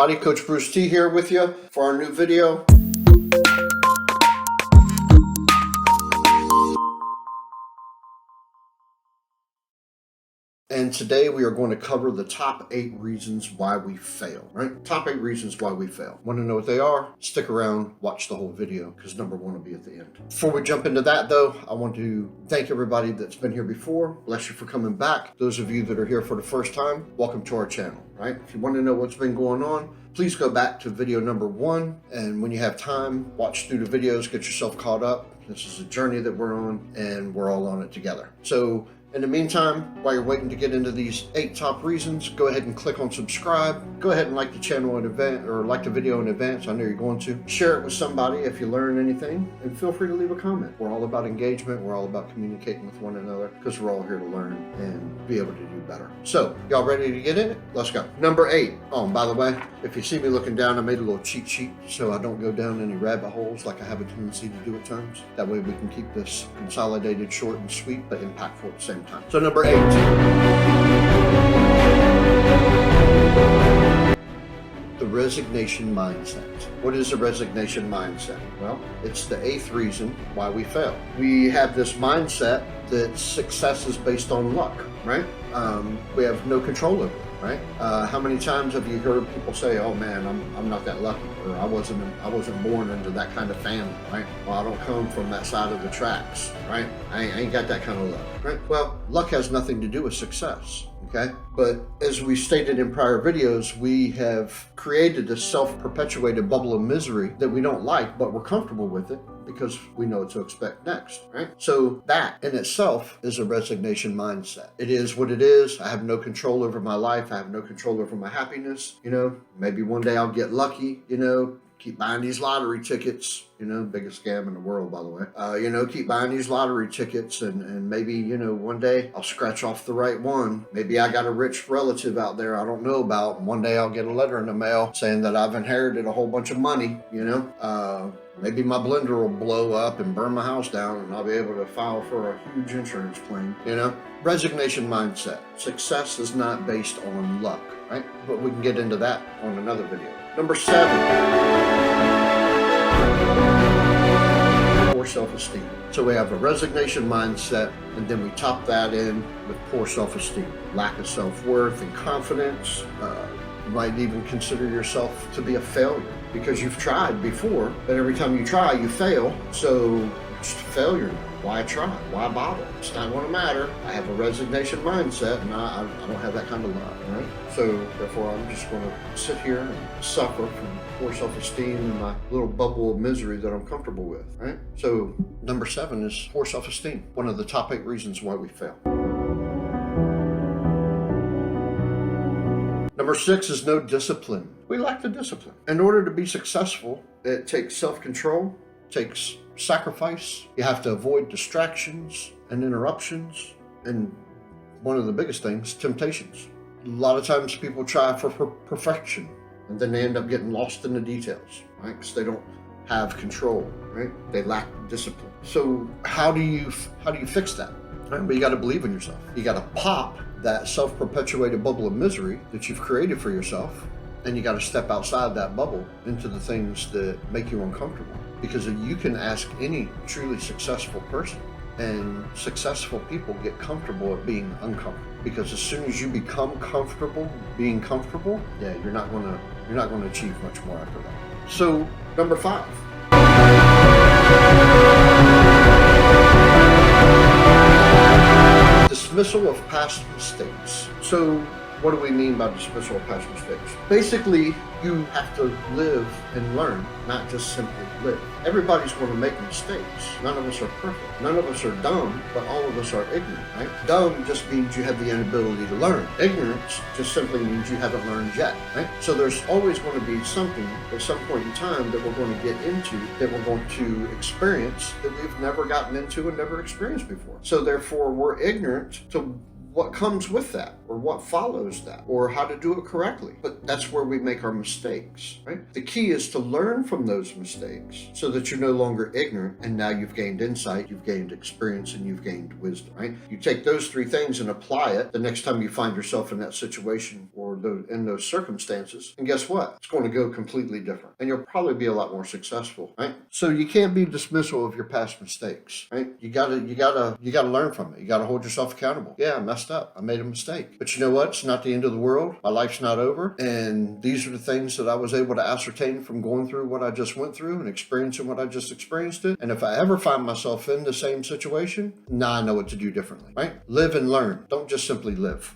everybody, Coach Bruce T here with you for our new video. And today we are going to cover the top 8 reasons why we fail, right? Top 8 reasons why we fail. Want to know what they are? Stick around, watch the whole video, because number 1 will be at the end. Before we jump into that though, I want to thank everybody that's been here before. Bless you for coming back. Those of you that are here for the first time, welcome to our channel, right? If you want to know what's been going on, please go back to video number 1. And when you have time, watch through the videos, get yourself caught up. This is a journey that we're on and we're all on it together. So in the meantime, while you're waiting to get into these 8 top reasons, go ahead and click on subscribe. Go ahead and like the channel in advance, or like the video in advance. I know you're going to. Share it with somebody if you learn anything, and feel free to leave a comment. We're all about engagement. We're all about communicating with one another because we're all here to learn and be able to do better. So, y'all ready to get in it? Let's go. Number 8. Oh, and by the way, if you see me looking down, I made a little cheat sheet so I don't go down any rabbit holes like I have a tendency to do at times. That way we can keep this consolidated, short and sweet, but impactful at the same time. So number 8. The resignation mindset. What is a resignation mindset? Well, it's the 8th reason why we fail. We have this mindset that success is based on luck, right? We have no control over it. Right? How many times have you heard people say, "Oh man, I'm not that lucky," or "I wasn't born into that kind of family," right? "Well, I don't come from that side of the tracks," right? I ain't got that kind of luck, right? Well, luck has nothing to do with success. Okay, but as we stated in prior videos, we have created a self-perpetuated bubble of misery that we don't like, but we're comfortable with it because we know what to expect next, right? So that in itself is a resignation mindset. It is what it is. I have no control over my life. I have no control over my happiness. You know, maybe one day I'll get lucky, you know, keep buying these lottery tickets, you know, biggest scam in the world, by the way. You know, keep buying these lottery tickets and maybe, you know, one day I'll scratch off the right one. Maybe I got a rich relative out there I don't know about. And one day I'll get a letter in the mail saying that I've inherited a whole bunch of money, you know. Maybe my blender will blow up and burn my house down and I'll be able to file for a huge insurance claim, you know. Resignation mindset. Success is not based on luck, right? But we can get into that on another video. Number 7. Poor self-esteem. So we have a resignation mindset, and then we top that in with poor self-esteem, lack of self-worth and confidence. You might even consider yourself to be a failure because you've tried before, but every time you try, you fail. So it's a failure. Why try? Why bother? It's not going to matter. I have a resignation mindset, and I don't have that kind of luck, right? So therefore, I'm just going to sit here and suffer from poor self-esteem and my little bubble of misery that I'm comfortable with, right? So number 7 is poor self-esteem. One of the top 8 reasons why we fail. Number 6 is no discipline. We lack the discipline. In order to be successful, it takes self-control, takes sacrifice. You have to avoid distractions and interruptions, and one of the biggest things, temptations. A lot of times people try for perfection and then they end up getting lost in the details, right? Because they don't have control, right? They lack discipline. So how do you fix that? Right? But you got to believe in yourself. You got to pop that self-perpetuated bubble of misery that you've created for yourself, and you got to step outside that bubble into the things that make you uncomfortable. Because you can ask any truly successful person, and successful people get comfortable at being uncomfortable. Because as soon as you become comfortable being comfortable, yeah, you're not going to achieve much more after that. So number 5. Dismissal of past mistakes. So what do we mean by dismissal of past mistakes? Basically, you have to live and learn, not just simply live. Everybody's going to make mistakes. None of us are perfect. None of us are dumb, but all of us are ignorant, right? Dumb just means you have the inability to learn. Ignorance just simply means you haven't learned yet, right? So there's always going to be something at some point in time that we're going to get into, that we're going to experience, that we've never gotten into and never experienced before. So therefore, we're ignorant to what comes with that. or what follows that, or how to do it correctly. But that's where we make our mistakes, right? The key is to learn from those mistakes so that you're no longer ignorant, and now you've gained insight, you've gained experience, and you've gained wisdom, right? You take those three things and apply it the next time you find yourself in that situation or in those circumstances, and guess what? It's going to go completely different, and you'll probably be a lot more successful, right? So you can't be dismissal of your past mistakes, right? You gotta learn from it. You gotta hold yourself accountable. Yeah, I messed up. I made a mistake. But you know what? It's not the end of the world. My life's not over. And these are the things that I was able to ascertain from going through what I just went through and experiencing what I just experienced it. And if I ever find myself in the same situation, now I know what to do differently, right? Live and learn. Don't just simply live.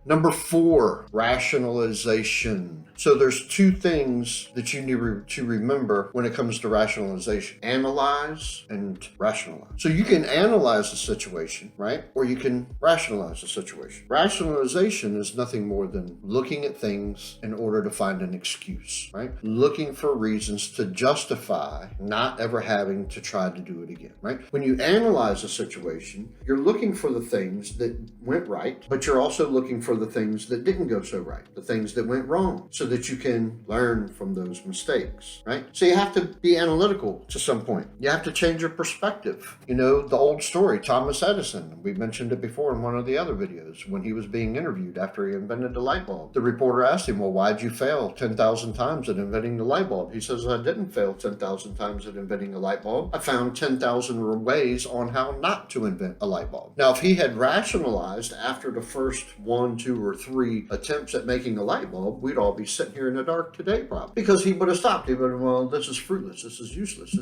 Number 4, rationalization. So there's two things that you need to remember when it comes to rationalization: analyze and rationalize. So you can analyze the situation, right? Or you can rationalize the situation. Rationalization is nothing more than looking at things in order to find an excuse, right? Looking for reasons to justify not ever having to try to do it again, right? When you analyze a situation, you're looking for the things that went right, but you're also looking for the things that didn't go so right, the things that went wrong, so that you can learn from those mistakes, right? So you have to be analytical to some point. You have to change your perspective. You know, the old story, Thomas Edison, we mentioned it before in one of the other videos, when he was being interviewed after he invented the light bulb. The reporter asked him, well, why'd you fail 10,000 times at inventing the light bulb? He says, I didn't fail 10,000 times at inventing a light bulb. I found 10,000 ways on how not to invent a light bulb. Now, if he had rationalized after the first 1, 2, or 3 attempts at making a light bulb, we'd all be sitting here in the dark today, probably. Because he would have stopped. He would have, well, this is fruitless. This is useless.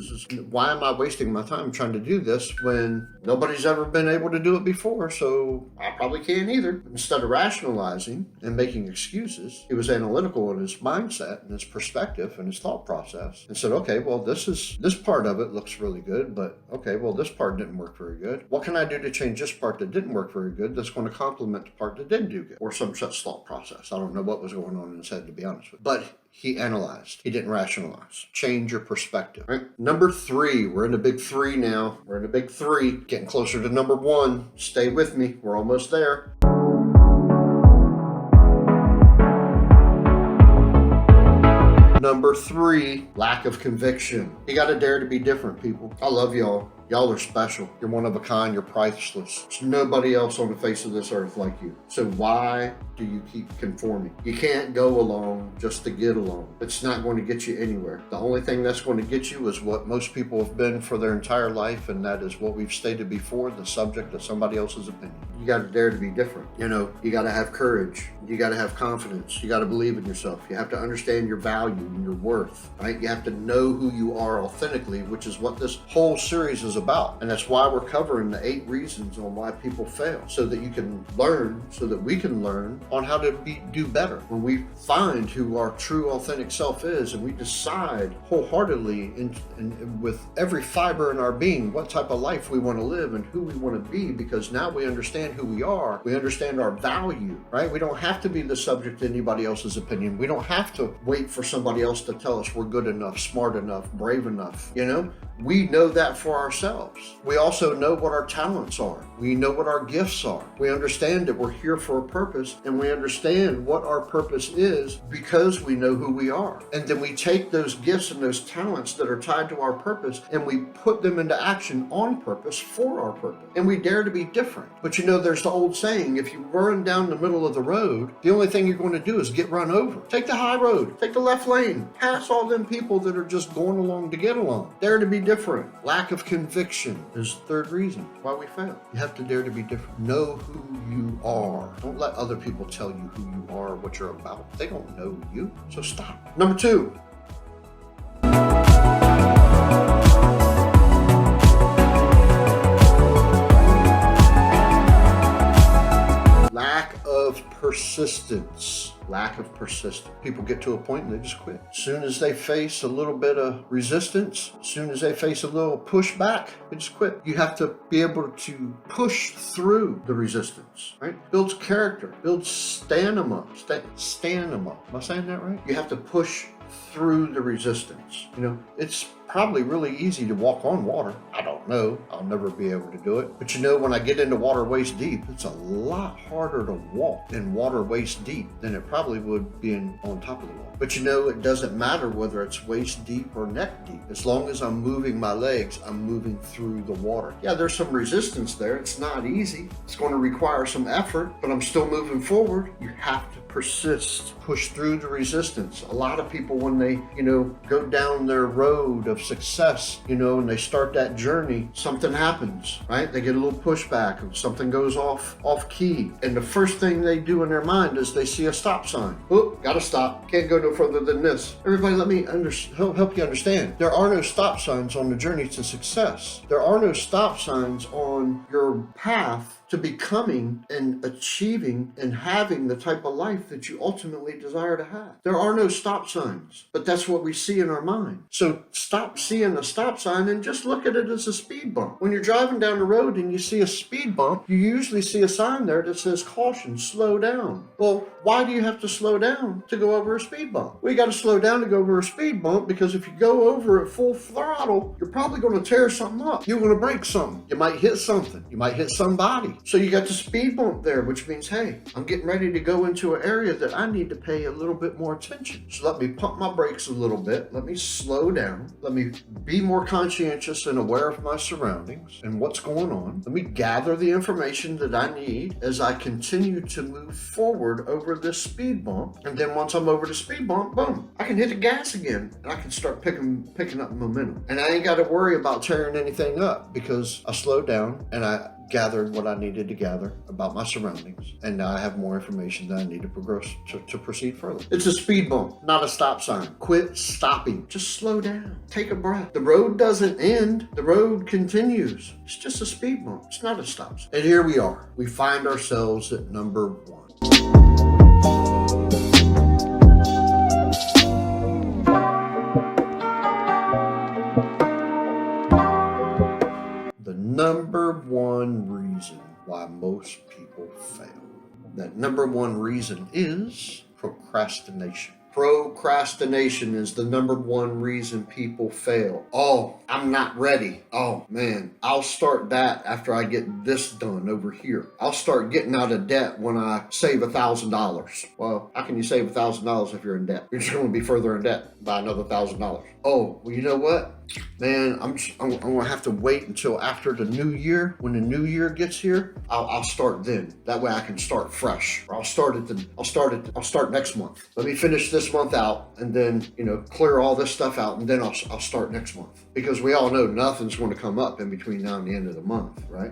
Why am I wasting my time trying to do this when nobody's ever been able to do it before? So I probably can't either. Instead of rationalizing and making excuses, he was analytical in his mindset and his perspective and his thought process, and said, okay, well, this part of it looks really good, but okay, well, this part didn't work very good. What can I do to change this part that didn't work very good that's going to complement the part that did do good? Or some such thought process. I don't know what was going on in his head, to be honest with you. But he analyzed. He didn't rationalize. Change your perspective. All right? Number 3. We're in the big 3 now. We're in the big 3. Getting closer to number 1. Stay with me. We're almost there. Number 3, lack of conviction. You got to dare to be different, people. I love y'all. Y'all are special. You're one of a kind. You're priceless. There's nobody else on the face of this earth like you. So why do you keep conforming? You can't go along just to get along. It's not going to get you anywhere. The only thing that's going to get you is what most people have been for their entire life, and that is what we've stated before, the subject of somebody else's opinion. You got to dare to be different. You know, you got to have courage. You got to have confidence. You got to believe in yourself. You have to understand your value and your worth, right? You have to know who you are authentically, which is what this whole series is about. And that's why we're covering the 8 reasons on why people fail, so that you can learn, so that we can learn on how to do better. When we find who our true authentic self is, and we decide wholeheartedly and with every fiber in our being what type of life we want to live and who we want to be, because now we understand who we are, we understand our value, right? We don't have to be the subject to anybody else's opinion. We don't have to wait for somebody else to tell us we're good enough, smart enough, brave enough, you know? We know that for ourselves. We also know what our talents are. We know what our gifts are. We understand that we're here for a purpose, and we understand what our purpose is because we know who we are. And then we take those gifts and those talents that are tied to our purpose, and we put them into action on purpose for our purpose. And we dare to be different. But you know, there's the old saying, if you run down the middle of the road, the only thing you're going to do is get run over. Take the high road. Take the left lane. Pass all them people that are just going along to get along. Dare to be different. Lack of conviction is the 3rd reason why we fail. You have to dare to be different. Know who you are. Don't let other people tell you who you are, what you're about. They don't know you, so stop. Number 2. Lack of persistence. Lack of persistence. People get to a point and they just quit. As soon as they face a little bit of resistance, as soon as they face a little pushback, they just quit. You have to be able to push through the resistance, right? Builds character, builds stamina. Stamina. Am I saying that right? You have to push through the resistance. You know, it's probably really easy to walk on water. I don't know. I'll never be able to do it. But you know, when I get into water waist deep, it's a lot harder to walk in water waist deep than it probably would be on top of the wall. But you know, it doesn't matter whether it's waist deep or neck deep. As long as I'm moving my legs, I'm moving through the water. Yeah, there's some resistance there. It's not easy. It's going to require some effort, but I'm still moving forward. You have to persist, push through the resistance. A lot of people, when they, go down their road of success, and they start that journey, something happens, right? They get a little pushback, and something goes off key. And the first thing they do in their mind is they see a stop sign. Oh, gotta stop. Can't go no further than this. Everybody, let me help you understand. There are no stop signs on the journey to success. There are no stop signs on your path to becoming and achieving and having the type of life that you ultimately desire to have. There are no stop signs, but that's what we see in our mind. So stop seeing a stop sign and just look at it as a speed bump. When you're driving down the road and you see a speed bump, you usually see a sign there that says caution, slow down. Well, why do you have to slow down to go over a speed bump? Well, you got to slow down to go over a speed bump because if you go over at full throttle, you're probably going to tear something up. You're going to break something. You might hit something. You might hit somebody. So you got the speed bump there, which means, hey, I'm getting ready to go into an area that I need to pay a little bit more attention. So let me pump my brakes a little bit. Let me slow down. Let me be more conscientious and aware of my surroundings and what's going on. Let me gather the information that I need as I continue to move forward over this speed bump. And then once I'm over the speed bump, boom, I can hit the gas again and I can start picking up momentum. And I ain't got to worry about tearing anything up because I slowed down and I gathered what I needed to gather about my surroundings, and now I have more information that I need to progress to proceed further. It's a speed bump, not a stop sign. Quit stopping. Just slow down. Take a breath. The road doesn't end. The road continues. It's just a speed bump. It's not a stop sign. And here we are. We find ourselves at number 1. Number 1 reason why most people fail. That number 1 reason is procrastination. Procrastination is the number 1 reason people fail. Oh, I'm not ready. Oh man, I'll start that after I get this done over here. I'll start getting out of debt when I save $1,000. Well, how can you save $1,000 if you're in debt? You're just going to be further in debt by another $1,000. Oh, well, you know what? Man, I'm gonna have to wait until after the new year. When the new year gets here, I'll start then. That way I can start fresh. Or I'll start next month. Let me finish this month out and then, clear all this stuff out and then I'll start next month. Because we all know nothing's going to come up in between now and the end of the month, right?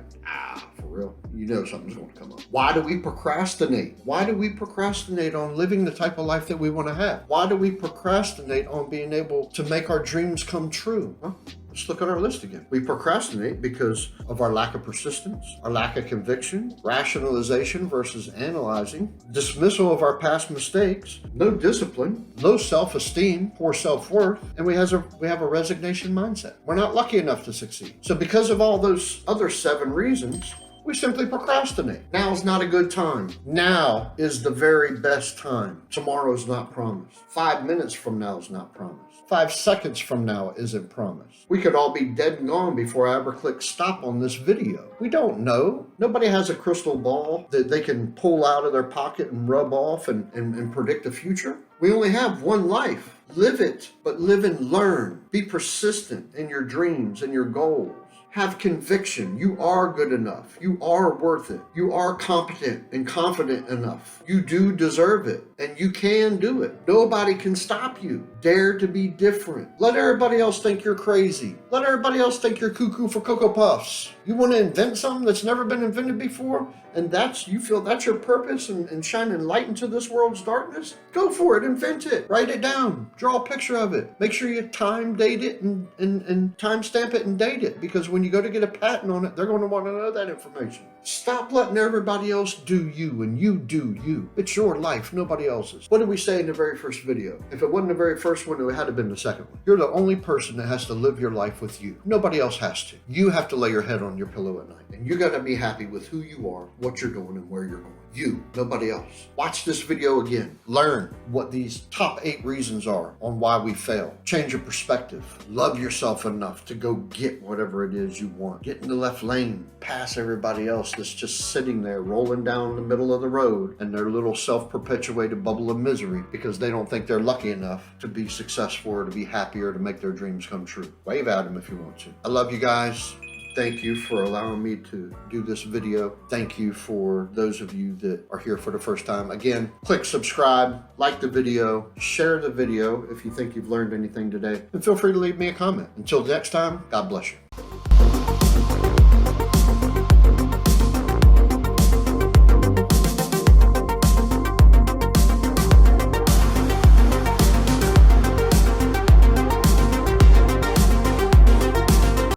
For real. You know something's going to come up. Why do we procrastinate? Why do we procrastinate on living the type of life that we want to have? Why do we procrastinate on being able to make our dreams come true? Huh? Let's look at our list again. We procrastinate because of our lack of persistence, our lack of conviction, rationalization versus analyzing, dismissal of our past mistakes, no discipline, low self-esteem, poor self-worth, and we have a resignation mindset. We're not lucky enough to succeed. So because of all those other 7 reasons, we simply procrastinate. Now's not a good time. Now is the very best time. Tomorrow's not promised. 5 minutes from now is not promised. 5 seconds from now isn't promised. We could all be dead and gone before I ever click stop on this video. We don't know. Nobody has a crystal ball that they can pull out of their pocket and rub off and predict the future. We only have one life. Live it, but live and learn. Be persistent in your dreams and your goals. Have conviction. You are good enough. You are worth it. You are competent and confident enough. You do deserve it, and you can do it. Nobody can stop you. Dare to be different. Let everybody else think you're crazy. Let everybody else think you're cuckoo for Cocoa Puffs. You want to invent something that's never been invented before, and you feel that's your purpose and shining light into this world's darkness? Go for it. Invent it. Write it down. Draw a picture of it. Make sure you date it and time stamp it and date it, because when you go to get a patent on it, they're going to want to know that information. Stop letting everybody else do you, and you do you. It's your life, nobody else's. What did we say in the very first video? If it wasn't the very first one, it had to have been the second one. You're the only person that has to live your life with you. Nobody else has to. You have to lay your head on your pillow at night, and you got to be happy with who you are, what you're doing, and where you're going. You, nobody else. Watch this video again. Learn what these top 8 reasons are on why we fail. Change your perspective. Love yourself enough to go get whatever it is you want. Get in the left lane. Pass everybody else that's just sitting there rolling down the middle of the road in their little self-perpetuated bubble of misery because they don't think they're lucky enough to be successful or to be happy or to make their dreams come true. Wave at them if you want to. I love you guys. Thank you for allowing me to do this video. Thank you for those of you that are here for the first time. Again, click subscribe, like the video, share the video if you think you've learned anything today, and feel free to leave me a comment. Until next time, God bless you.